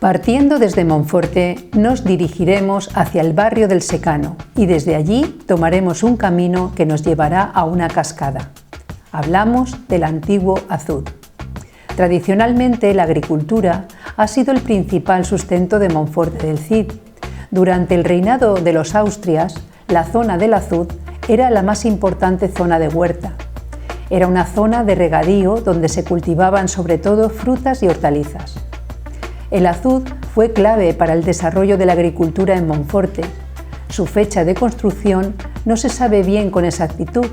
Partiendo desde Monforte, nos dirigiremos hacia el barrio del Secano y desde allí tomaremos un camino que nos llevará a una cascada. Hablamos del antiguo Azud. Tradicionalmente, la agricultura ha sido el principal sustento de Monforte del Cid. Durante el reinado de los Austrias, la zona del Azud era la más importante zona de huerta. Era una zona de regadío donde se cultivaban sobre todo frutas y hortalizas. El Azud fue clave para el desarrollo de la agricultura en Monforte. Su fecha de construcción no se sabe bien con exactitud,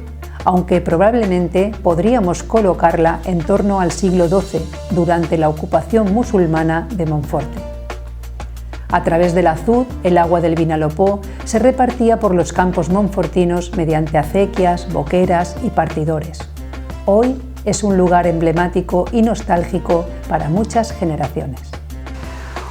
aunque probablemente podríamos colocarla en torno al siglo XII, durante la ocupación musulmana de Monforte. A través del Azud, el agua del Vinalopó se repartía por los campos monfortinos mediante acequias, boqueras y partidores. Hoy es un lugar emblemático y nostálgico para muchas generaciones.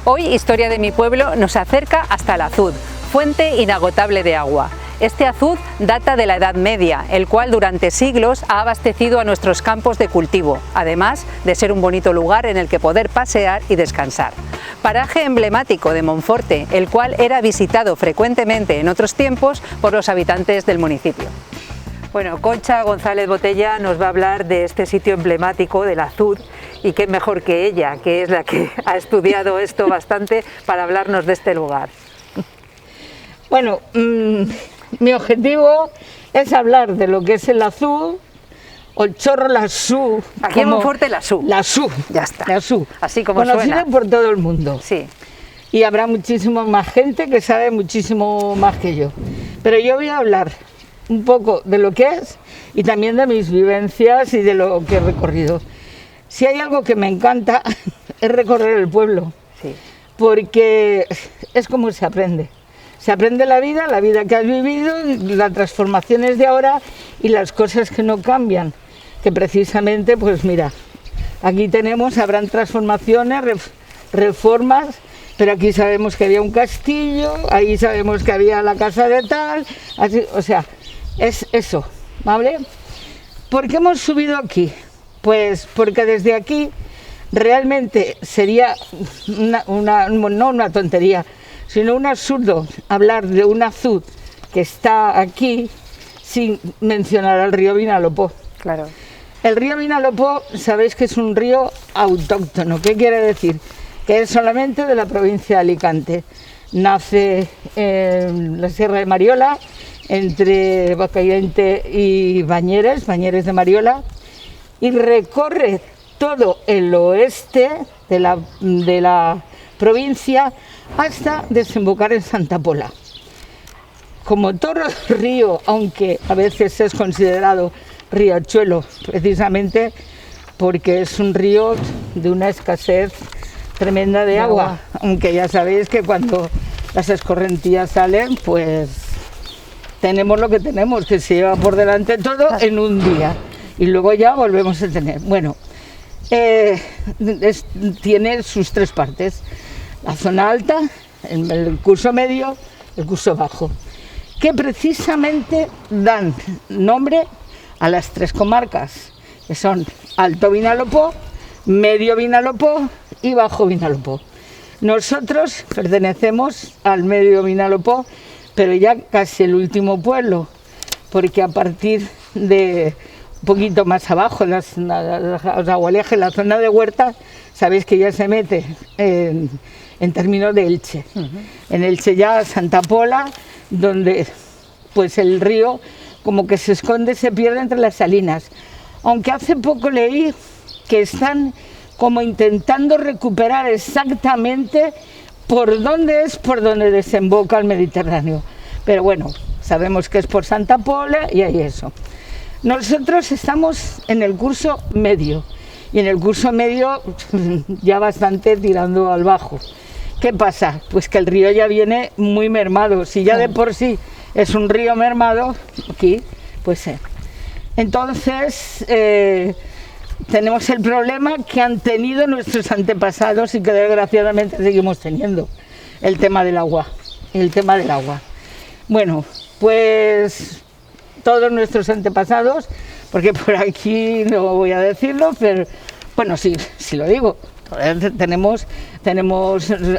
Hoy Historia de mi pueblo nos acerca hasta el Azud, fuente inagotable de agua. Este Azud data de la Edad Media, el cual durante siglos ha abastecido a nuestros campos de cultivo, además de ser un bonito lugar en el que poder pasear y descansar. Paraje emblemático de Monforte, el cual era visitado frecuentemente en otros tiempos por los habitantes del municipio. Bueno, Concha González Botella nos va a hablar de este sitio emblemático del Azud, y qué mejor que ella, que es la que ha estudiado esto bastante, para hablarnos de este lugar. Bueno, mi objetivo es hablar de lo que es el Azud, o el Chorro Lasú. Aquí en Monforte Lasú. Lasú. Ya está. Lasú. Así como conocido suena. por todo el mundo. Sí. Y habrá muchísimo más gente que sabe muchísimo más que yo. Pero yo voy a hablar un poco de lo que es y también de mis vivencias y de lo que he recorrido. Si hay algo que me encanta es recorrer el pueblo, Sí. Porque es como se aprende. Se aprende la vida que has vivido, las transformaciones de ahora y las cosas que no cambian. Que precisamente, pues mira, aquí habrán transformaciones, reformas, pero aquí sabemos que había un castillo, ahí sabemos que había la casa de tal, así, o sea, es eso, ¿vale? ¿Por qué hemos subido aquí? Pues porque desde aquí realmente sería no una tontería, sino un absurdo hablar de un Azud que está aquí sin mencionar al río Vinalopó. Claro. El río Vinalopó, sabéis que es un río autóctono. ¿Qué quiere decir? Que es solamente de la provincia de Alicante. Nace en la Sierra de Mariola, entre Bacallente y Bañeres de Mariola, y recorre todo el oeste de la provincia hasta desembocar en Santa Pola. Como todo río, aunque a veces es considerado riachuelo, precisamente porque es un río de una escasez tremenda de agua, aunque ya sabéis que cuando las escorrentías salen, pues tenemos lo que tenemos, que se lleva por delante todo en un día y luego ya volvemos a tener. Bueno, tiene sus tres partes: la zona alta, el curso medio, el curso bajo, que precisamente dan nombre a las tres comarcas, que son Alto Vinalopó, Medio Vinalopó y Bajo Vinalopó. Nosotros pertenecemos al Medio Vinalopó, pero ya casi el último pueblo, porque a partir de un poquito más abajo, los Agualejes, la zona de huerta, sabéis que ya se mete en términos de Elche. En Elche ya Santa Pola, donde pues el río como que se esconde, se pierde entre las salinas. Aunque hace poco leí que están como intentando recuperar exactamente por donde desemboca el Mediterráneo. Pero bueno, sabemos que es por Santa Pola y hay eso. Nosotros estamos en el curso medio, y en el curso medio ya bastante tirando al bajo. ¿Qué pasa? Pues que el río ya viene muy mermado. Si ya de por sí es un río mermado, aquí, pues entonces tenemos el problema que han tenido nuestros antepasados y que desgraciadamente seguimos teniendo, el tema del agua. Bueno, pues todos nuestros antepasados, porque por aquí no voy a decirlo, pero bueno, sí lo digo, Tenemos,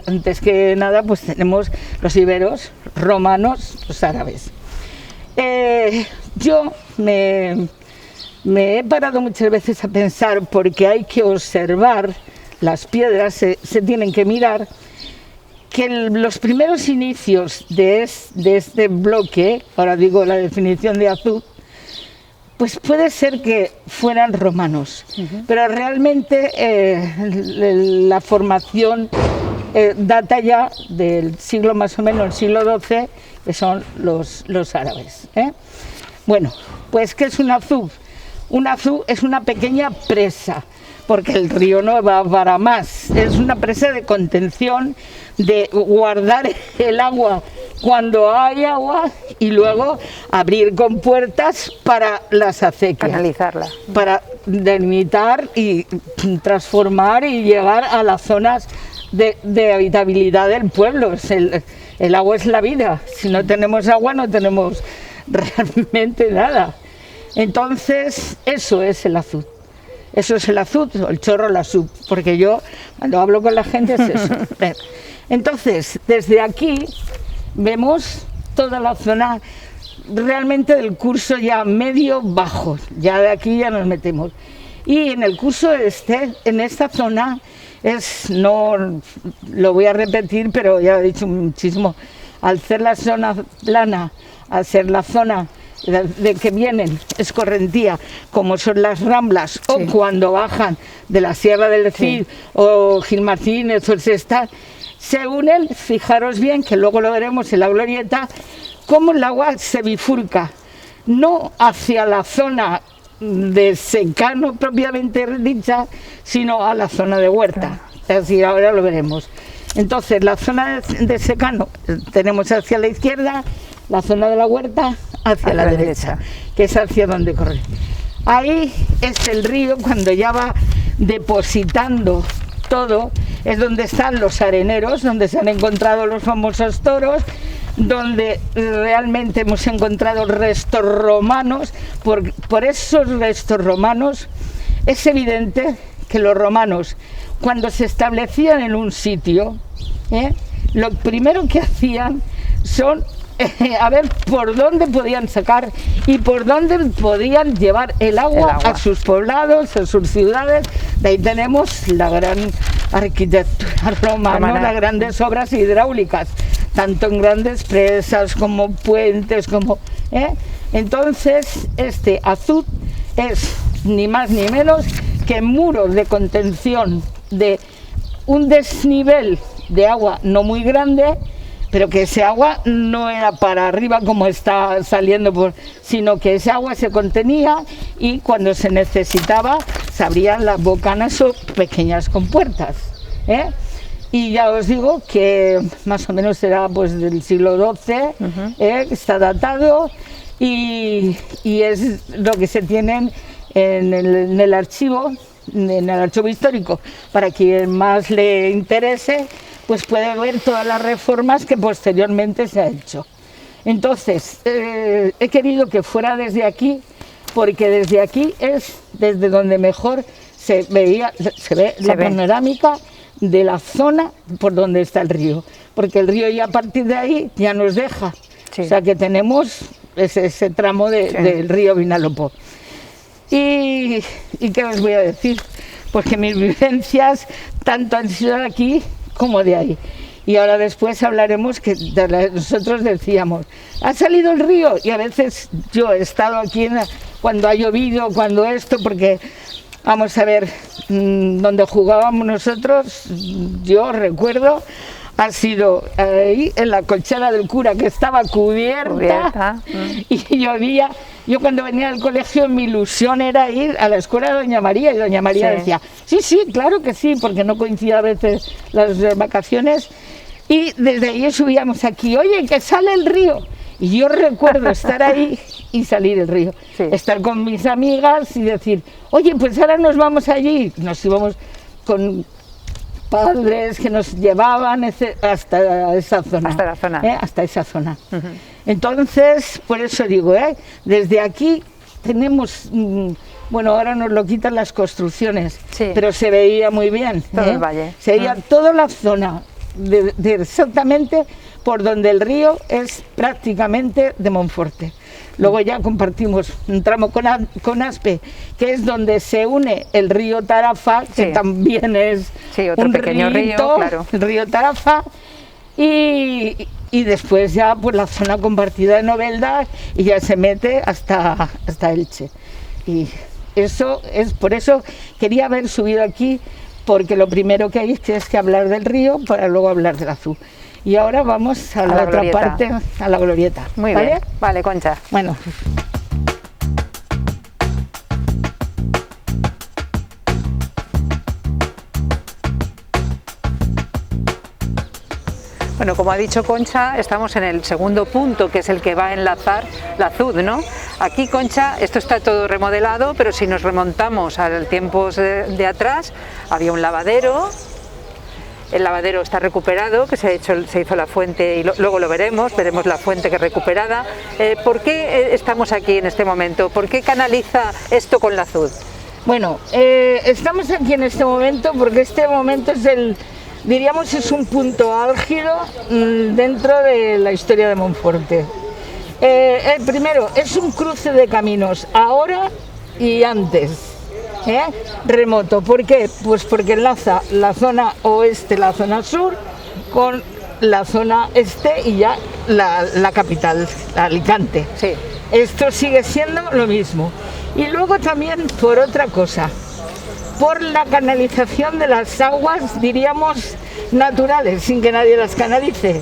antes que nada, pues tenemos los iberos, romanos, los árabes. Yo me he parado muchas veces a pensar, porque hay que observar las piedras, se tienen que mirar, que los primeros inicios de este bloque, ahora digo la definición de azud, pues puede ser que fueran romanos, pero realmente la formación data ya del siglo más o menos, el siglo XII, que son los árabes. Bueno, pues ¿qué es un azud? Un azud es una pequeña presa, porque el río no va para más, es una presa de contención, de guardar el agua cuando hay agua y luego abrir compuertas para las acequias. Canalizarla. Para delimitar y transformar y llegar a las zonas de habitabilidad del pueblo. El agua es la vida, si no tenemos agua no tenemos realmente nada. Entonces eso es el azud. Eso es el azud, o el chorro la sub, porque yo cuando hablo con la gente es eso. Entonces, desde aquí vemos toda la zona realmente del curso ya medio bajo, ya de aquí ya nos metemos. Y en el curso en esta zona no lo voy a repetir, pero ya he dicho muchísimo, al ser la zona plana, al ser la zona de que vienen escorrentía, como son las Ramblas, sí, o cuando bajan de la Sierra del Cid, sí, o Gil Martínez o el Sestá, se unen, fijaros bien, que luego lo veremos en la glorieta, cómo el agua se bifurca, no hacia la zona de secano propiamente dicha, sino a la zona de huerta. Es decir, ahora lo veremos. Entonces, la zona de secano tenemos hacia la izquierda, la zona de la huerta hacia la derecha, que es hacia donde corre. Ahí es el río, cuando ya va depositando todo, es donde están los areneros, donde se han encontrado los famosos toros, donde realmente hemos encontrado restos romanos. Por esos restos romanos es evidente que los romanos, cuando se establecían en un sitio, lo primero que hacían son a ver por dónde podían sacar y por dónde podían llevar el agua a sus poblados, a sus ciudades. De ahí tenemos la gran arquitectura romana, las grandes obras hidráulicas, tanto en grandes presas como puentes, Entonces, este azud es ni más ni menos que muros de contención de un desnivel de agua no muy grande, pero que ese agua no era para arriba como está saliendo, sino que ese agua se contenía y cuando se necesitaba se abrían las bocanas o pequeñas compuertas. Y ya os digo que más o menos será pues del siglo XII, está datado y es lo que se tiene en el archivo histórico. Para quien más le interese, pues puede ver todas las reformas que posteriormente se ha hecho. Entonces, he querido que fuera desde aquí, porque desde aquí es desde donde mejor se ve la panorámica de la zona por donde está el río, porque el río ya a partir de ahí ya nos deja, sí, o sea que tenemos ese tramo del río Vinalopó. ¿Y qué os voy a decir? Pues que mis vivencias tanto han sido de aquí como de ahí. Y ahora después hablaremos que nosotros decíamos, ha salido el río, y a veces yo he estado aquí cuando ha llovido, cuando esto, porque vamos a ver, donde jugábamos nosotros, yo recuerdo, ha sido ahí en la colchada del cura, que estaba cubierta. Y llovía. Yo cuando venía al colegio mi ilusión era ir a la escuela de Doña María, y Doña María decía, sí, claro que sí, porque no coincidía a veces las vacaciones, y desde ahí subíamos aquí, oye, que sale el río. Y yo recuerdo estar ahí y salir el río, estar con mis amigas y decir, oye, pues ahora nos vamos allí. Nos íbamos con padres que nos llevaban hasta esa zona. Hasta la zona. Hasta esa zona. Entonces, por eso digo, desde aquí tenemos Bueno, ahora nos lo quitan las construcciones, Sí. pero se veía muy bien. Todo el valle. Se veía toda la zona, de exactamente por donde el río es prácticamente de Monforte. Luego ya compartimos un tramo con Aspe, que es donde se une el río Tarafa, que Sí. también es Sí, otro un pequeño río, claro. el río Tarafa, y después ya pues la zona compartida de Novelda y ya se mete hasta Elche. Y eso es por eso quería haber subido aquí, porque lo primero que hay es que hablar del río para luego hablar del Azú. Y ahora vamos a la otra glorieta. parte, a la glorieta. Muy ¿vale? bien. Vale, Concha. Bueno. Bueno, como ha dicho Concha, estamos en el segundo punto, que es el que va a enlazar la Azud, ¿no? Aquí, Concha, esto está todo remodelado, pero si nos remontamos a tiempos de atrás, había un lavadero. El lavadero está recuperado, que se hizo la fuente y luego lo veremos la fuente que es recuperada. ¿Por qué estamos aquí en este momento? ¿Por qué canaliza esto con la Azud? Bueno, estamos aquí en este momento porque este momento es diríamos, es un punto álgido dentro de la historia de Monforte. El primero, es un cruce de caminos, ahora y antes. Remoto, ¿por qué? Pues porque enlaza la zona oeste, la zona sur, con la zona este y ya la capital, Alicante. Sí. Esto sigue siendo lo mismo. Y luego también por otra cosa, por la canalización de las aguas, diríamos, naturales, sin que nadie las canalice.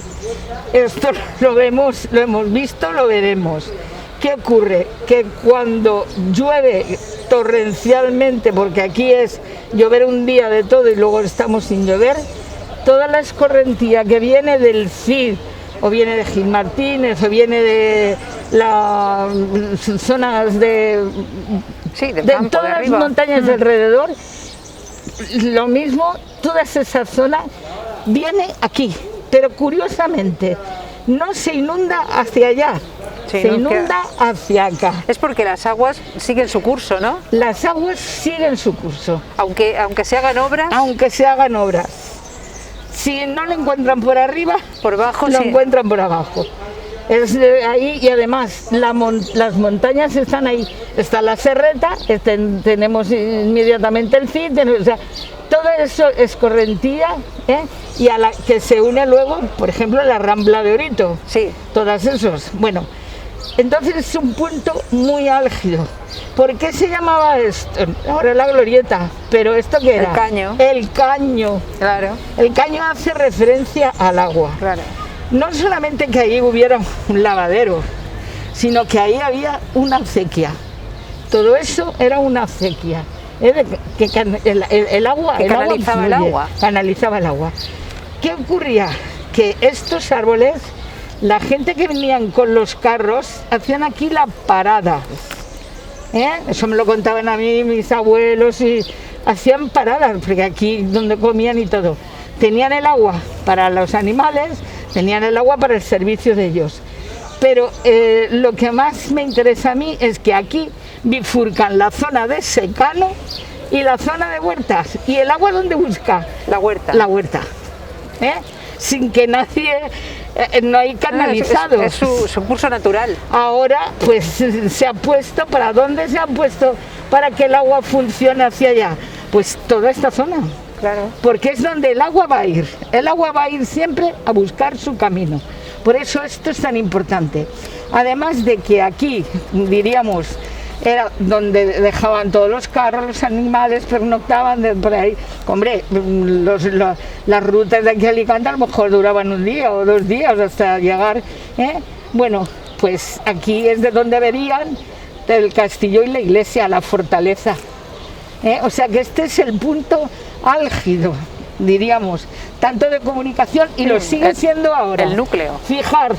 Esto lo hemos visto, lo veremos. ¿Qué ocurre? Que cuando llueve torrencialmente, porque aquí es llover un día de todo y luego estamos sin llover, toda la escorrentía que viene del Cid, o viene de Gil Martínez, o viene de las zonas de campo, todas las montañas de alrededor, lo mismo, toda esa zona viene aquí, pero curiosamente no se inunda hacia allá. Sí, se inunda hacia acá. Es porque las aguas siguen su curso, ¿no? Las aguas siguen su curso. Aunque se hagan obras. Aunque se hagan obras. Si no lo encuentran por arriba, por abajo lo sí. encuentran por abajo. Es ahí, y además las montañas están ahí. Está la Serreta, tenemos inmediatamente el Cid, o sea, todo eso es correntía, y a la que se une luego, por ejemplo, la Rambla de Orito. Sí. Todas esos. Bueno, entonces es un punto muy álgido. ¿Por qué se llamaba esto? Ahora la glorieta, pero ¿esto qué era? El caño. El caño. Claro. El caño hace referencia al agua. Claro. No solamente que ahí hubiera un lavadero, sino que ahí había una acequia. Todo eso era una acequia. El agua, que canalizaba el agua. Canalizaba el agua. ¿Qué ocurría? Que estos árboles, la gente que venían con los carros, hacían aquí la parada. Eso me lo contaban a mí mis abuelos, y hacían paradas, porque aquí donde comían y todo. Tenían el agua para los animales, tenían el agua para el servicio de ellos. Pero lo que más me interesa a mí es que aquí bifurcan la zona de secano y la zona de huertas. ¿Y el agua dónde busca? La huerta. La huerta. Sin que nadie, no hay canalizado. Es su curso natural. Ahora pues se ha puesto, ¿para dónde se ha puesto para que el agua funcione hacia allá? Pues toda esta zona. Claro. Porque es donde el agua va a ir. El agua va a ir siempre a buscar su camino. Por eso esto es tan importante. Además de que aquí, diríamos, era donde dejaban todos los carros, los animales pernoctaban por ahí. Hombre, las rutas de aquí a Alicante a lo mejor duraban un día o 2 días hasta llegar. Bueno, pues aquí es de donde verían el castillo y la iglesia, la fortaleza. O sea que este es el punto álgido, diríamos, tanto de comunicación, y lo sigue siendo ahora. El núcleo. Fijar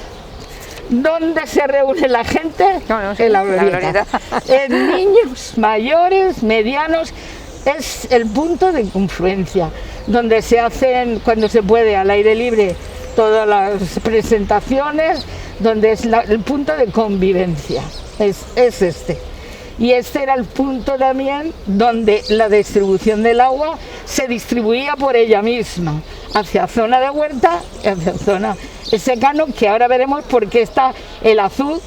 dónde se reúne la gente, sí, en la glorieta. En niños, mayores, medianos, es el punto de confluencia, donde se hacen, cuando se puede, al aire libre, todas las presentaciones, donde es el punto de convivencia, es este. Y este era el punto también donde la distribución del agua se distribuía por ella misma, hacia zona de huerta y hacia zona de secano, que ahora veremos por qué está el azud,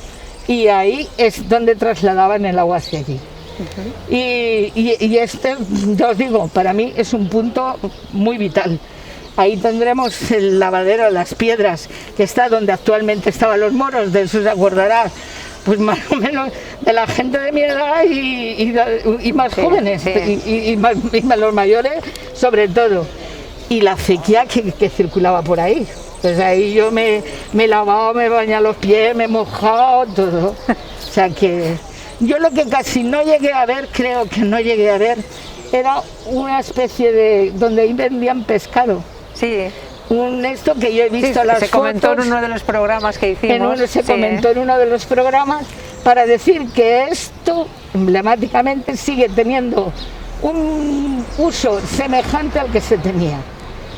y ahí es donde trasladaban el agua hacia allí. Y este, ya os digo, para mí es un punto muy vital. Ahí tendremos el lavadero de las piedras, que está donde actualmente estaban los moros, de eso se acordará, pues más o menos de la gente de mi edad y más jóvenes, y más los mayores sobre todo. Y la acequia que circulaba por ahí. Pues ahí yo me he lavado, me he bañado los pies, me he mojado, todo. O sea que yo lo que casi no llegué a ver, creo que no llegué a ver, era una especie de, donde ahí vendían pescado. Sí. Esto que yo he visto las se fotos, comentó en uno de los programas que hicimos. Se comentó en uno de los programas para decir que esto emblemáticamente sigue teniendo un uso semejante al que se tenía.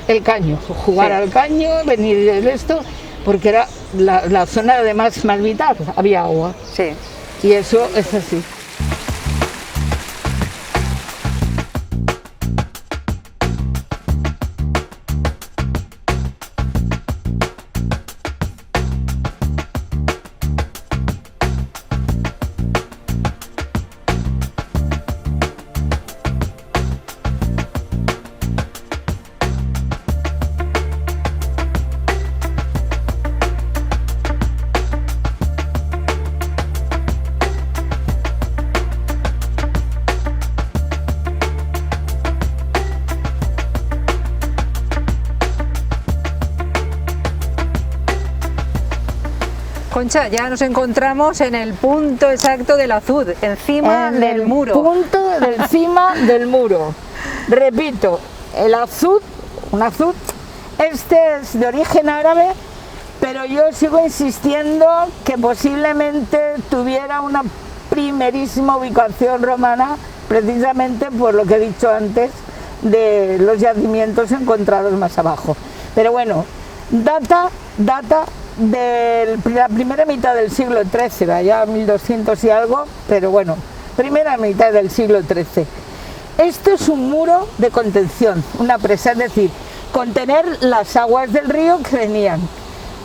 El caño, jugar al caño, venir de esto, porque era la zona además más vital, había agua. Sí. Y eso es así. Concha, ya nos encontramos en el punto exacto del azud, encima del muro. Punto encima del muro. Repito, el azud, un azud, este es de origen árabe, pero yo sigo insistiendo que posiblemente tuviera una primerísima ubicación romana, precisamente por lo que he dicho antes de los yacimientos encontrados más abajo. Pero bueno, data de la primera mitad del siglo XIII, ya 1200 y algo, pero bueno, primera mitad del siglo XIII. Esto es un muro de contención, una presa, es decir, contener las aguas del río que venían.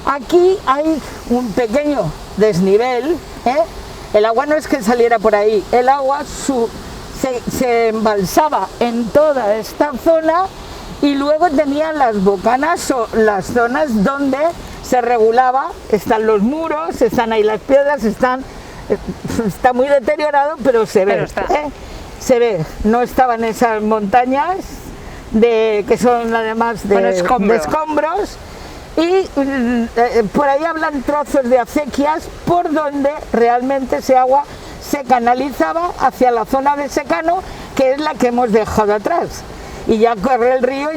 Aquí hay un pequeño desnivel, el agua no es que saliera por ahí, el agua se embalsaba en toda esta zona y luego tenían las bocanas o las zonas donde se regulaba, están los muros, están ahí las piedras, está muy deteriorado, pero se ve, se ve, no estaban esas montañas que son además de escombros, y por ahí hablan trozos de acequias por donde realmente ese agua se canalizaba hacia la zona de secano, que es la que hemos dejado atrás. Y ya corre el río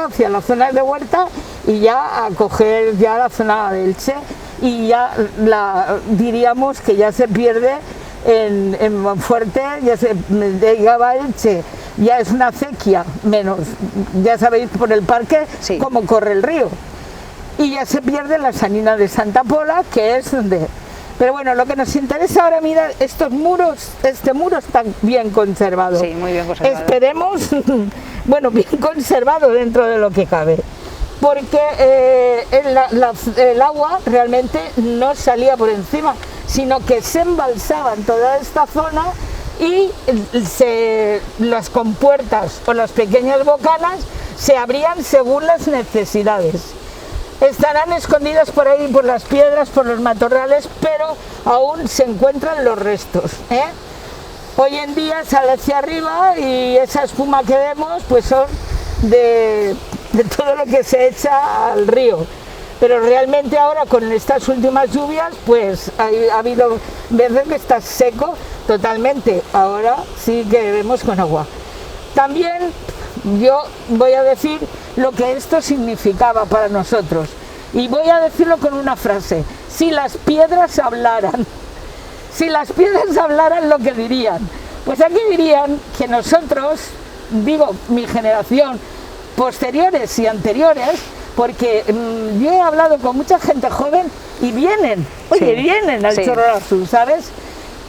hacia las zonas de huerta y ya a coger ya la zona de Elche, y ya diríamos que ya se pierde en Monforte, ya se llegaba a Elche, ya es una acequia menos, ya sabéis por el parque cómo corre el río, y ya se pierde la Sanina de Santa Pola, que es donde... Pero bueno, lo que nos interesa ahora, mira, estos muros, este muro está bien conservado. Sí, muy bien conservado. Esperemos, bueno, bien conservado dentro de lo que cabe, porque el agua realmente no salía por encima, sino que se embalsaba en toda esta zona y las compuertas o las pequeñas bocanas se abrían según las necesidades. Estarán escondidas por ahí, por las piedras, por los matorrales, pero aún se encuentran los restos. Hoy en día sale hacia arriba y esa espuma que vemos pues son de todo lo que se echa al río. Pero realmente ahora con estas últimas lluvias pues ha habido veces que está seco totalmente. Ahora sí que vemos con agua. También yo voy a decir lo que esto significaba para nosotros, y voy a decirlo con una frase: si las piedras hablaran, lo que dirían, pues aquí dirían que nosotros, digo mi generación, posteriores y anteriores, porque yo he hablado con mucha gente joven y vienen al Chorro Azul, ¿sabes?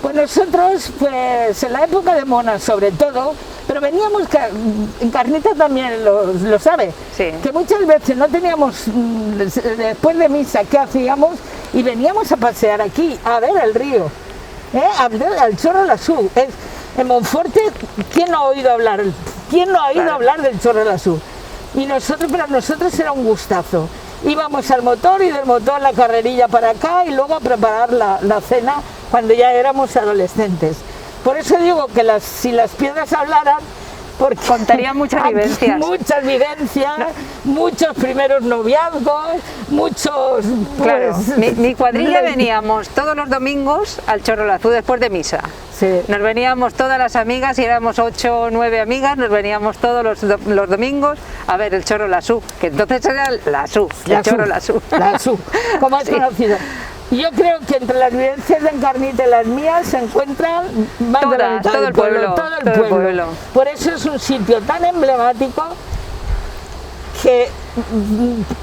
Pues nosotros, pues en la época de Mona sobre todo, pero veníamos, en Carnita también lo sabe, sí, que muchas veces no teníamos, después de misa, ¿qué hacíamos? Y veníamos a pasear aquí, a ver el río, al Chorro Lasú. En Monforte, ¿quién no ha oído hablar? ¿Quién no ha oído hablar del Chorro Lasú? Y para nosotros era un gustazo. Íbamos al motor y del motor la carrerilla para acá y luego a preparar la cena cuando ya éramos adolescentes. Por eso digo que si las piedras hablaran, porque contaría muchas vivencias. Muchas vivencias, muchos primeros noviazgos, muchos... Pues, claro, mi cuadrilla veníamos todos los domingos al Chorro Lasú después de misa. Sí. Nos veníamos todas las amigas, y éramos 8 o 9 amigas, nos veníamos todos los domingos a ver el Chorro Lasú, que entonces era el Chorro Lasú. Lasú, como es conocido. Yo creo que entre las vivencias de Encarnita y las mías se encuentran más de la mitad todo el pueblo. Por eso es un sitio tan emblemático que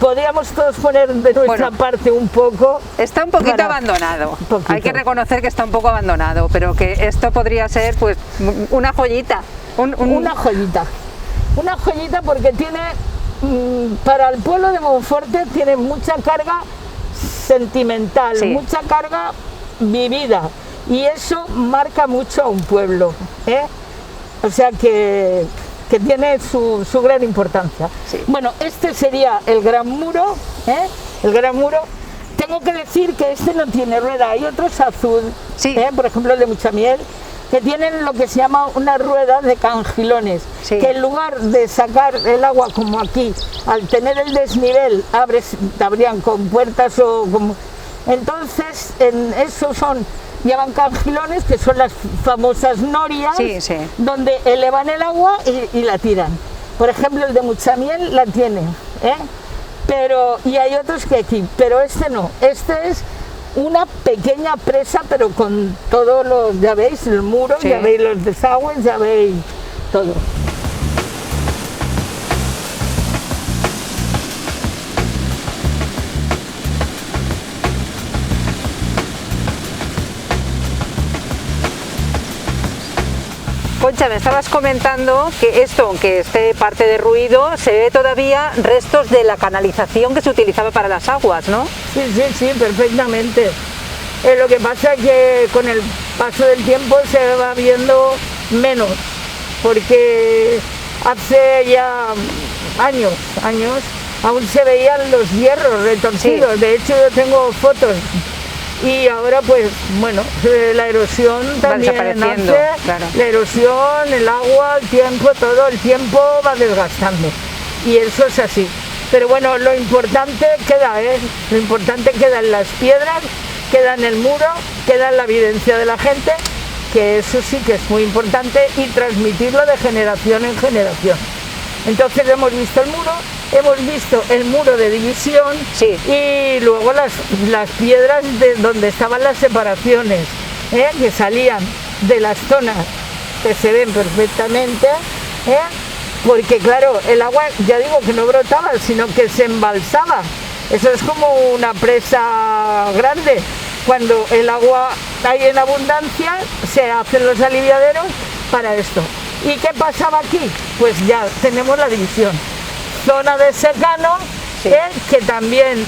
podríamos todos poner de nuestra parte un poco. Está un poquito abandonado, hay que reconocer que está un poco abandonado, pero que esto podría ser pues una joyita. Una joyita porque tiene, para el pueblo de Monforte tiene mucha carga sentimental, sí, mucha carga vivida, y eso marca mucho a un pueblo, o sea que tiene su gran importancia. Sí. Bueno, este sería el Gran Muro, el Gran Muro. Tengo que decir que este no tiene rueda, hay otros azul, sí, por ejemplo el de Muchamiel, que tienen lo que se llama una rueda de cangilones, sí, que en lugar de sacar el agua como aquí, al tener el desnivel, abrían con puertas o como... Entonces, en eso llevan cangilones, que son las famosas norias, sí, sí, donde elevan el agua y la tiran. Por ejemplo, el de Muchamiel la tiene, y hay otros que aquí, pero este no, este es una pequeña presa, pero con todos los, ya veis, el muro, sí, ya veis los desagües, ya veis todo. Concha, me estabas comentando que esto, aunque esté parte derruido, se ve todavía restos de la canalización que se utilizaba para las aguas, ¿no? Sí, perfectamente. Lo que pasa es que con el paso del tiempo se va viendo menos, porque hace ya años, aún se veían los hierros retorcidos. Sí. De hecho, yo tengo fotos. Y ahora pues bueno, la erosión también hace, claro, la erosión, el agua, el tiempo, todo el tiempo va desgastando, y eso es así. Pero bueno, lo importante queda, lo importante queda en las piedras, queda en el muro, queda en la evidencia de la gente, que eso sí que es muy importante, y transmitirlo de generación en generación. Entonces hemos visto el muro, hemos visto el muro de división, sí, y luego las piedras de donde estaban las separaciones, que salían de las zonas que se ven perfectamente, porque claro, el agua, ya digo que no brotaba, sino que se embalsaba. Eso es como una presa grande. Cuando el agua hay en abundancia, se hacen los aliviaderos para esto. ¿Y qué pasaba aquí? Pues ya tenemos la división. Zona de secano, sí, que también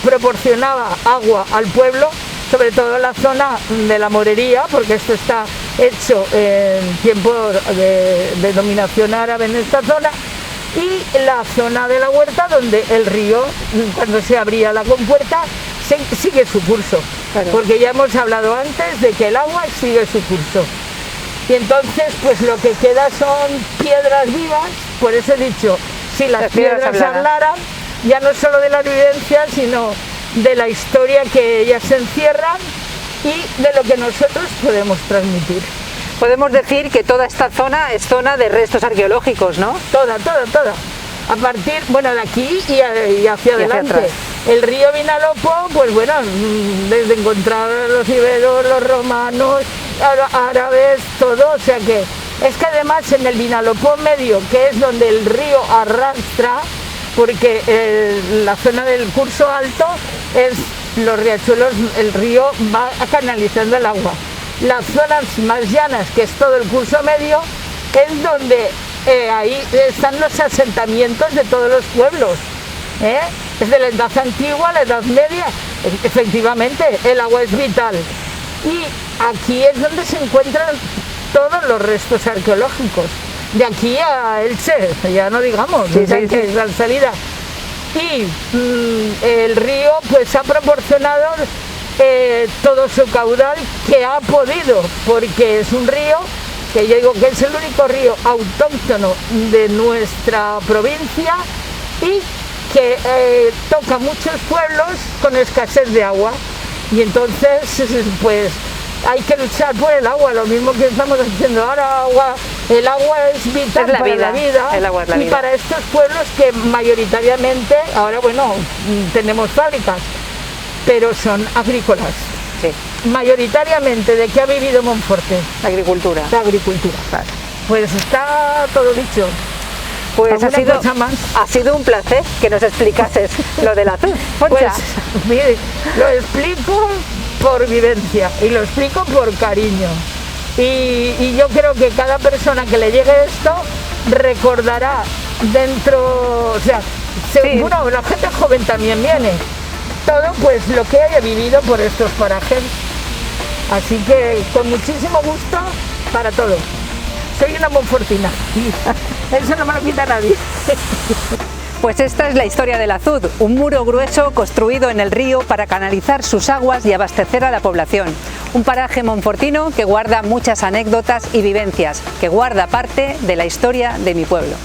proporcionaba agua al pueblo, sobre todo la zona de la Morería, porque esto está hecho en tiempo de dominación árabe en esta zona, y la zona de la huerta, donde el río, cuando se abría la compuerta, sigue su curso, claro, porque ya hemos hablado antes de que el agua sigue su curso. Y entonces pues lo que queda son piedras vivas, por eso he dicho, si las piedras hablaran, ya no solo de la vivencia, sino de la historia que ellas encierran y de lo que nosotros podemos transmitir. Podemos decir que toda esta zona es zona de restos arqueológicos, ¿no? Toda. A partir, bueno, de aquí y hacia adelante. El río Vinalopó, pues bueno, desde encontrar los iberos, los romanos, árabes, todo, o sea que es que además en el Vinalopó medio, que es donde el río arrastra, porque la zona del curso alto es los riachuelos, el río va canalizando el agua. Las zonas más llanas, que es todo el curso medio, es donde ahí están los asentamientos de todos los pueblos. Es de la edad antigua a la edad media. Efectivamente, el agua es vital. Y aquí es donde se encuentran todos los restos arqueológicos. De aquí a Elche, ya no digamos, sí. Es la salida. Y el río pues ha proporcionado todo su caudal que ha podido, porque es un río que yo digo que es el único río autóctono de nuestra provincia y que toca muchos pueblos con escasez de agua, y entonces pues hay que luchar por el agua, lo mismo que estamos haciendo ahora. El agua es vital para la vida, el agua es la y vida. para estos pueblos que mayoritariamente, ahora bueno, tenemos fábricas, pero son agrícolas. Sí. Mayoritariamente, ¿de qué ha vivido Monforte? Agricultura. De agricultura. Claro. Pues está todo dicho. Pues ha ¿Alguna cosa más? sido un placer que nos explicases lo del azud. Pues Concha. mire, lo explico por vivencia y lo explico por cariño. Y yo creo que cada persona que le llegue esto recordará dentro, o sea, seguro la gente joven también viene, todo pues lo que haya vivido por estos parajes. Así que con muchísimo gusto para todo. Soy una monfortina, eso no me lo quita nadie. Pues esta es la historia del azud, un muro grueso construido en el río para canalizar sus aguas y abastecer a la población. Un paraje monfortino que guarda muchas anécdotas y vivencias, que guarda parte de la historia de mi pueblo.